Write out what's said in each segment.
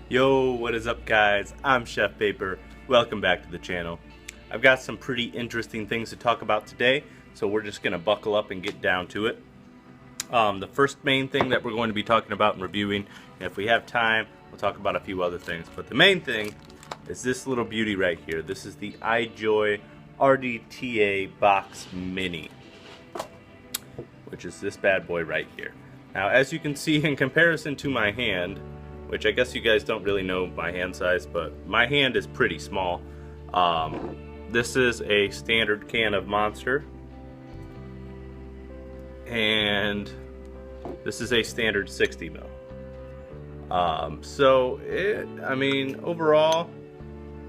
Yo, what is up guys? I'm Chef Paper. Welcome back to the channel. I've got some pretty interesting things to talk about today, so we're just going to buckle up and get down to it. The first main thing that we're going to be talking about and reviewing, and if we have time, we'll talk about a few other things. But the main thing is this little beauty right here. This is the iJOY RDTA Box Mini, which is this bad boy right here. Now, as you can see in comparison to my hand, which I guess you guys don't really know my hand size, but my hand is pretty small. This is a standard can of Monster, and this is a standard 60 ml. I mean, overall,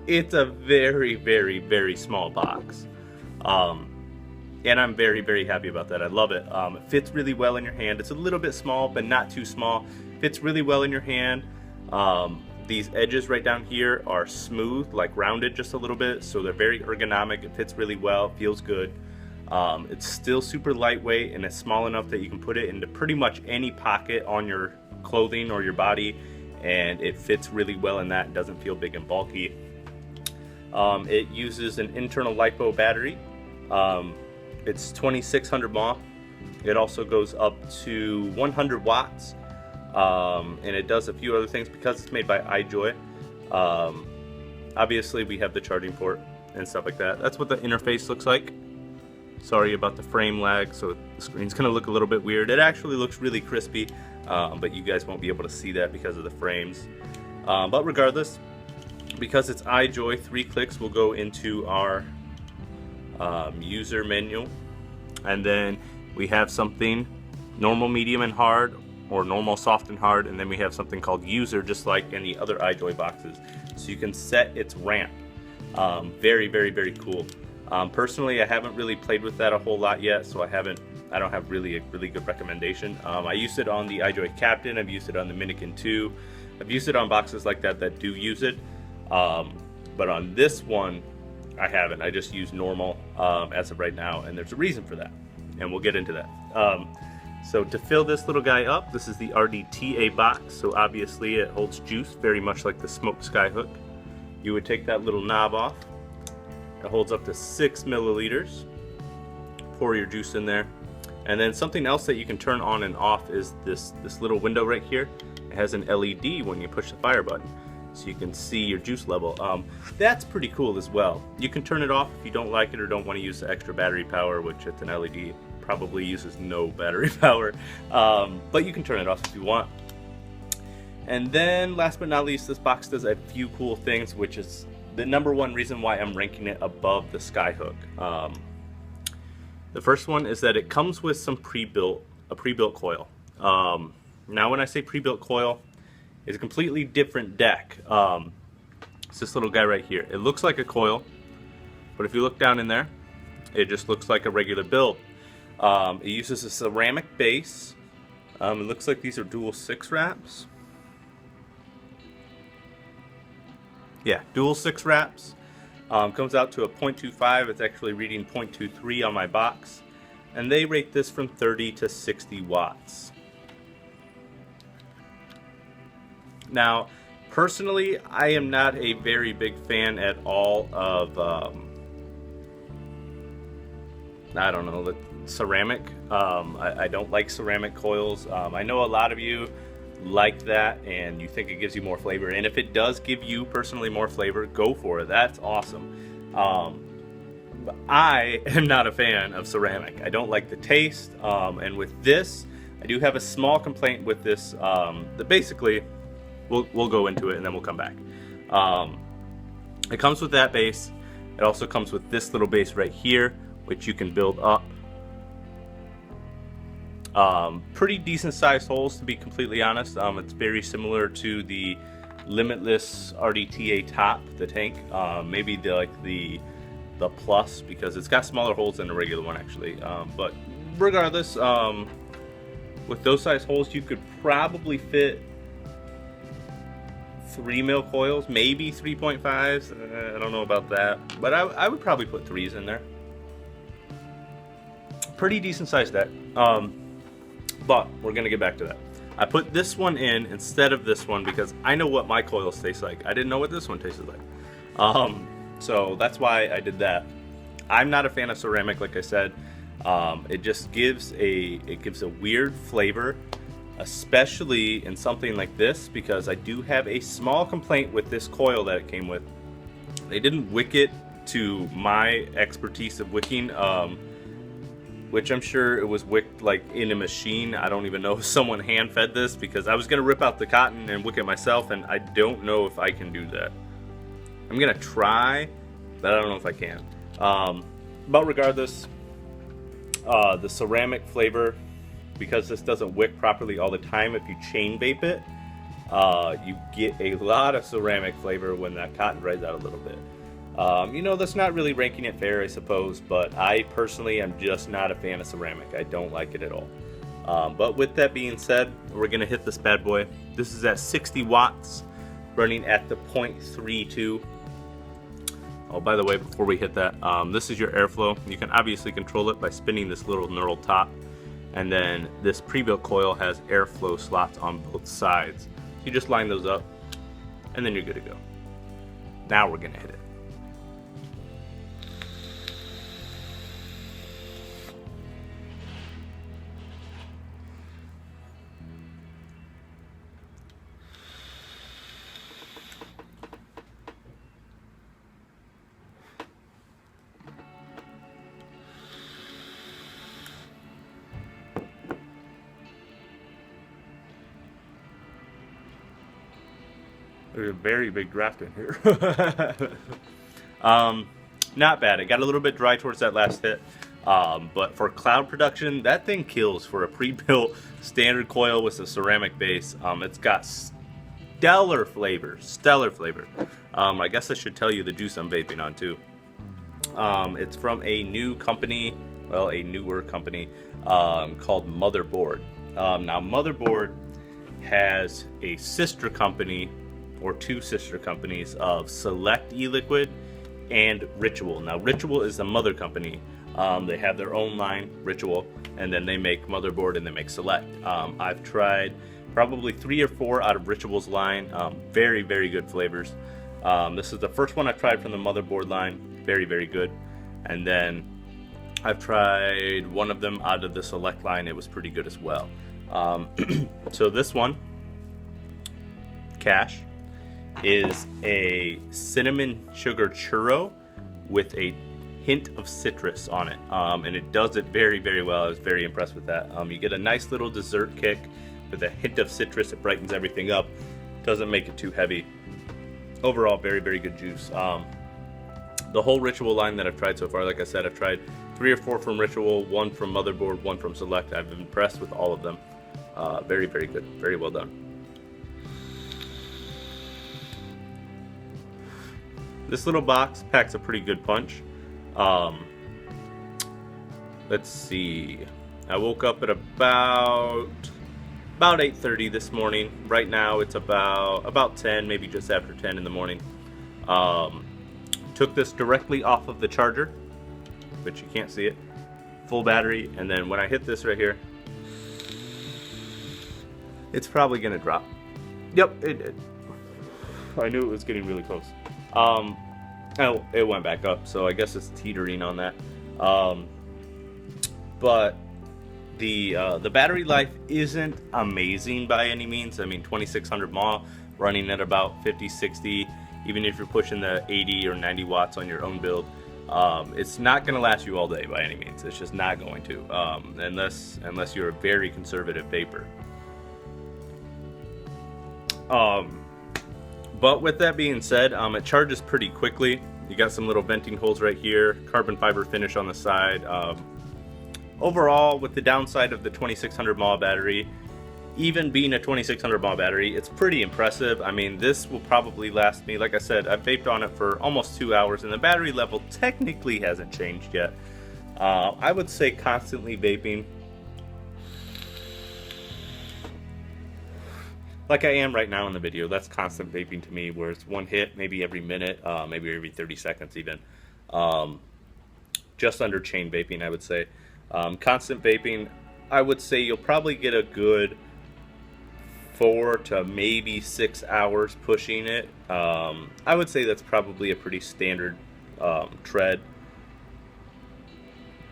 it's a very, very, very small box. And I'm very, very happy about that. I love it. It fits really well in your hand. It's a little bit small, but not too small. Fits really well in your hand. These edges right down here are smooth, like rounded just a little bit, so they're very ergonomic. It fits really well, feels good. It's still super lightweight, and it's small enough that you can put it into pretty much any pocket on your clothing or your body, and it fits really well in that. It doesn't feel big and bulky. It uses an internal LiPo battery. It's 2600 mAh. It also goes up to 100 watts. And it does a few other things because it's made by iJOY. Obviously we have the charging port and stuff like that. That's what the interface looks like. Sorry about the frame lag, so the screen's gonna look a little bit weird. It actually looks really crispy, but you guys won't be able to see that because of the frames. But regardless, because it's iJOY, 3 clicks will go into our user menu, and then we have something normal, medium, and hard, or normal, soft, and hard, and then we have something called user, just like in the other iJOY boxes. So you can set its ramp. Very, very, very cool. Personally, I haven't really played with that a whole lot yet, so I don't have really a really good recommendation. I used it on the iJOY Captain. I've used it on the Minikin 2. I've used it on boxes like that that do use it, but on this one I haven't. I just use normal as of right now, and there's a reason for that, and we'll get into that. So to fill this little guy up, this is the RDTA box, so obviously it holds juice, very much like the Smoke Skyhook. You would take that little knob off. It holds up to 6 milliliters. Pour your juice in there. And then something else that you can turn on and off is this little window right here. It has an LED when you push the fire button, so you can see your juice level. That's pretty cool as well. You can turn it off if you don't like it or don't want to use the extra battery power, which it's an LED. Probably uses no battery power, but you can turn it off if you want. And then last but not least, this box does a few cool things, which is the #1 reason why I'm ranking it above the Skyhook. The first one is that it comes with some a pre-built coil. Now when I say pre-built coil, it's a completely different deck. It's this little guy right here. It looks like a coil, but if you look down in there, it just looks like a regular build. It uses a ceramic base. It looks like these are dual 6 wraps. Yeah, dual 6 wraps. Comes out to a 0.25. It's actually reading 0.23 on my box. And they rate this from 30 to 60 watts. Now, personally, I am not a very big fan at all of, I don't know, the ceramic. I don't like ceramic coils. I know a lot of you like that and you think it gives you more flavor, and if it does give you personally more flavor, go for it. That's awesome. But I am not a fan of ceramic. I don't like the taste, and with this, I do have a small complaint with this. That basically, we'll go into it and then we'll come back. It comes with that base. It also comes with this little base right here, which you can build up. Pretty decent sized holes, to be completely honest. It's very similar to the Limitless RDTA top, the tank. Maybe the Plus, because it's got smaller holes than a regular one actually. But regardless, with those size holes, you could probably fit 3 mil coils, maybe 3.5s. I don't know about that, but I would probably put 3s in there. Pretty decent sized deck. But we're gonna get back to that. I put this one in instead of this one because I know what my coils taste like. I didn't know what this one tasted like. So that's why I did that. I'm not a fan of ceramic, like I said. It just gives a weird flavor, especially in something like this, because I do have a small complaint with this coil that it came with. They didn't wick it to my expertise of wicking, which I'm sure it was wicked like in a machine. I don't even know if someone hand fed this, because I was gonna rip out the cotton and wick it myself, and I don't know if I can do that. I'm gonna try, but I don't know if I can. But regardless, the ceramic flavor, because this doesn't wick properly all the time, if you chain vape it, you get a lot of ceramic flavor when that cotton dries out a little bit. You know, that's not really ranking it fair, I suppose, but I personally am just not a fan of ceramic. I don't like it at all. But with that being said, we're gonna hit this bad boy. This is at 60 watts, running at the 0.32. Oh, by the way, before we hit that, this is your airflow. You can obviously control it by spinning this little knurled top. And then this pre-built coil has airflow slots on both sides. You just line those up, and then you're good to go. Now we're gonna hit it. There's a very big draft in here. Not bad. It got a little bit dry towards that last hit. But for cloud production, that thing kills for a pre-built standard coil with a ceramic base. It's got stellar flavor. Stellar flavor. I guess I should tell you the juice I'm vaping on too. It's from a new company, well, a newer company called Motherboard. Now, Motherboard has a sister company, or two sister companies, of Select e-liquid and Ritual. Now, Ritual is the mother company. They have their own line, Ritual, and then they make Motherboard and they make Select. I've tried probably 3 or 4 out of Ritual's line. Very, very good flavors. This is the first one I've tried from the Motherboard line. Very, very good. And then I've tried one of them out of the Select line. It was pretty good as well. So this one, Cash, is a cinnamon sugar churro with a hint of citrus on it, and it does it very, very well. I was very impressed with that. You get a nice little dessert kick with a hint of citrus. It brightens everything up, doesn't make it too heavy. Overall, very, very good juice. The whole Ritual line that I've tried so far, like I said, I've tried 3 or 4 from Ritual, 1 from Motherboard, 1 from Select. I've been impressed with all of them. Very, very good. Very well done. This little box packs a pretty good punch. Let's see. I woke up at about 8:30 this morning. Right now it's about 10, maybe just after 10 in the morning. Took this directly off of the charger, but you can't see it. Full battery, and then when I hit this right here, it's probably gonna drop. Yep, it did. I knew it was getting really close. Oh, it went back up, so I guess it's teetering on that. But the battery life isn't amazing by any means. I mean, 2600 mAh running at about 50, 60, even if you're pushing the 80 or 90 watts on your own build. It's not going to last you all day by any means. It's just not going to, unless you're a very conservative vapor. But with that being said, it charges pretty quickly. You got some little venting holes right here, carbon fiber finish on the side. Overall, with the downside of the 2600 mAh battery, even being a 2600 mAh battery, it's pretty impressive. I mean, this will probably last me, like I said, I've vaped on it for almost 2 hours, and the battery level technically hasn't changed yet. I would say constantly vaping, like I am right now in the video. That's constant vaping to me, where it's one hit maybe every minute, maybe every 30 seconds even. Just under chain vaping, I would say. Constant vaping, I would say you'll probably get a good 4 to maybe 6 hours pushing it. I would say that's probably a pretty standard tread.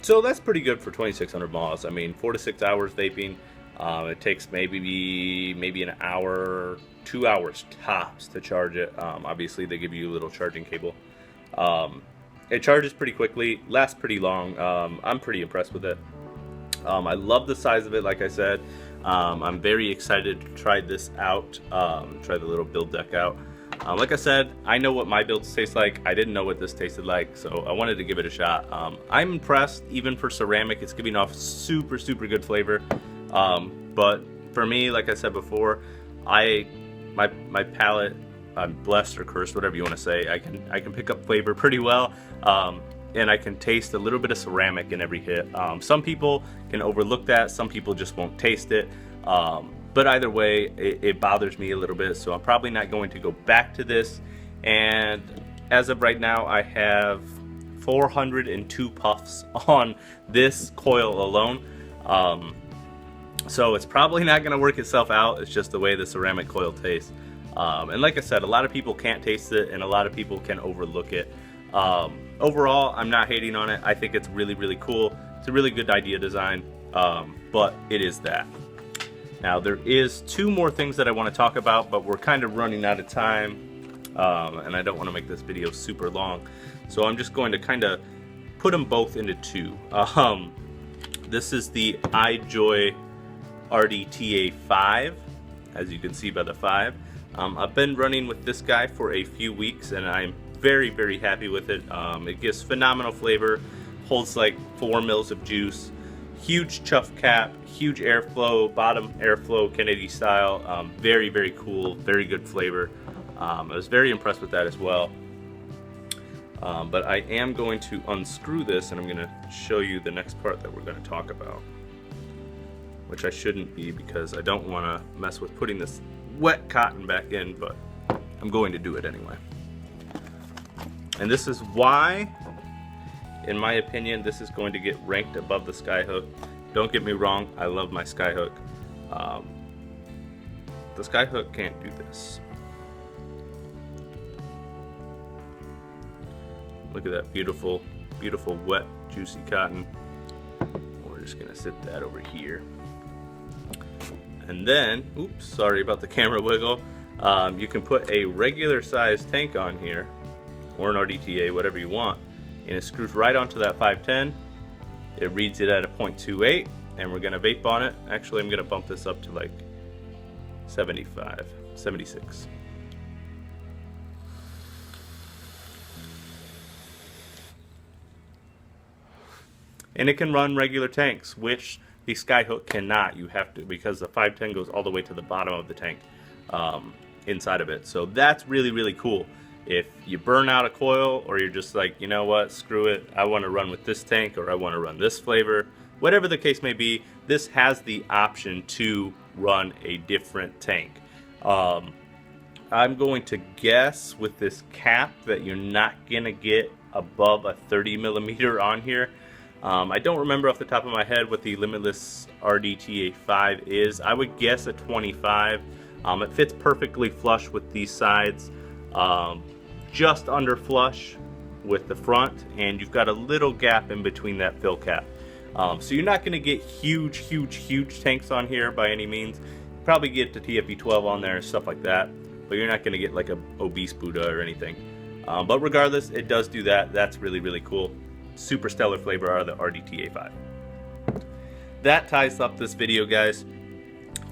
So that's pretty good for 2600 miles. I mean, 4 to 6 hours vaping. It takes maybe an hour, 2 hours tops to charge it. Obviously, they give you a little charging cable. It charges pretty quickly, lasts pretty long. I'm pretty impressed with it. I love the size of it, like I said. I'm very excited to try this out, try the little build deck out. Like I said, I know what my builds taste like. I didn't know what this tasted like, so I wanted to give it a shot. I'm impressed. Even for ceramic, it's giving off super good flavor. But for me, like I said before, my palate, I'm blessed or cursed, whatever you want to say. I can pick up flavor pretty well, and I can taste a little bit of ceramic in every hit. Some people can overlook that. Some people just won't taste it. But either way, it bothers me a little bit, so I'm probably not going to go back to this. And as of right now, I have 402 puffs on this coil alone. So it's probably not going to work itself out. It's just the way the ceramic coil tastes. And like I said, a lot of people can't taste it, and a lot of people can overlook it. Overall, I'm not hating on it. I think it's really cool. It's a really good idea design, but it is that. Now, there is 2 more things that I want to talk about, but we're kind of running out of time, and I don't want to make this video super long. So I'm just going to kind of put them both into 2. This is the iJOY RDTA 5, as you can see by the 5. I've been running with this guy for a few weeks, and I'm very happy with it. It gives phenomenal flavor, holds like 4 mils of juice, huge chuff cap, huge airflow, bottom airflow Kennedy style. Very cool, very good flavor. I was very impressed with that as well. But I am going to unscrew this, and I'm going to show you the next part that we're going to talk about, which I shouldn't be, because I don't want to mess with putting this wet cotton back in, but I'm going to do it anyway. And this is why, in my opinion, this is going to get ranked above the Skyhook. Don't get me wrong, I love my Skyhook. The Skyhook can't do this. Look at that beautiful wet juicy cotton. We're just gonna sit that over here. And then, oops, sorry about the camera wiggle. You can put a regular size tank on here, or an RDTA, whatever you want, and it screws right onto that 510. It reads it at a 0.28, and we're gonna vape on it. Actually, I'm gonna bump this up to like 75, 76. And it can run regular tanks, which the Skyhook cannot. You have to, because the 510 goes all the way to the bottom of the tank, inside of it. So that's really cool. If you burn out a coil, or you're just like, you know what, screw it, I want to run with this tank, or I want to run this flavor, whatever the case may be, this has the option to run a different tank. I'm going to guess with this cap that you're not gonna get above a 30 millimeter on here. I don't remember off the top of my head what the Limitless RDTA 5 is. I would guess a 25. It fits perfectly flush with these sides, just under flush with the front, and you've got a little gap in between that fill cap. So you're not going to get huge tanks on here by any means. You probably get the TFE12 on there and stuff like that, but you're not going to get like a obese Buddha or anything. But regardless, it does do that. That's really cool. Super stellar flavor out of the RDTA 5. That ties up this video, guys.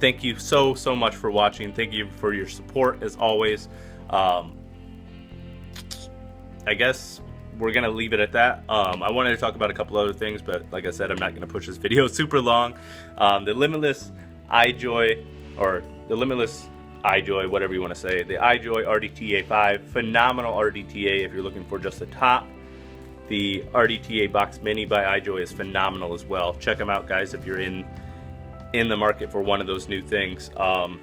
Thank you so much for watching. Thank you for your support as always. I guess we're gonna leave it at that. I wanted to talk about a couple other things, but like I said, I'm not gonna push this video super long. The Limitless iJOY, or the Limitless iJOY, whatever you want to say, the iJOY RDTA 5, phenomenal RDTA if you're looking for just the top. The RDTA Box Mini by iJOY is phenomenal as well. Check them out, guys, if you're in the market for one of those new things. I'm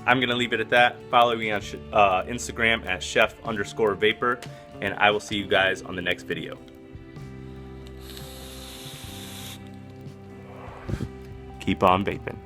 gonna leave it at that. Follow me on Instagram at chef_vapor, and I will see you guys on the next video. Keep on vaping.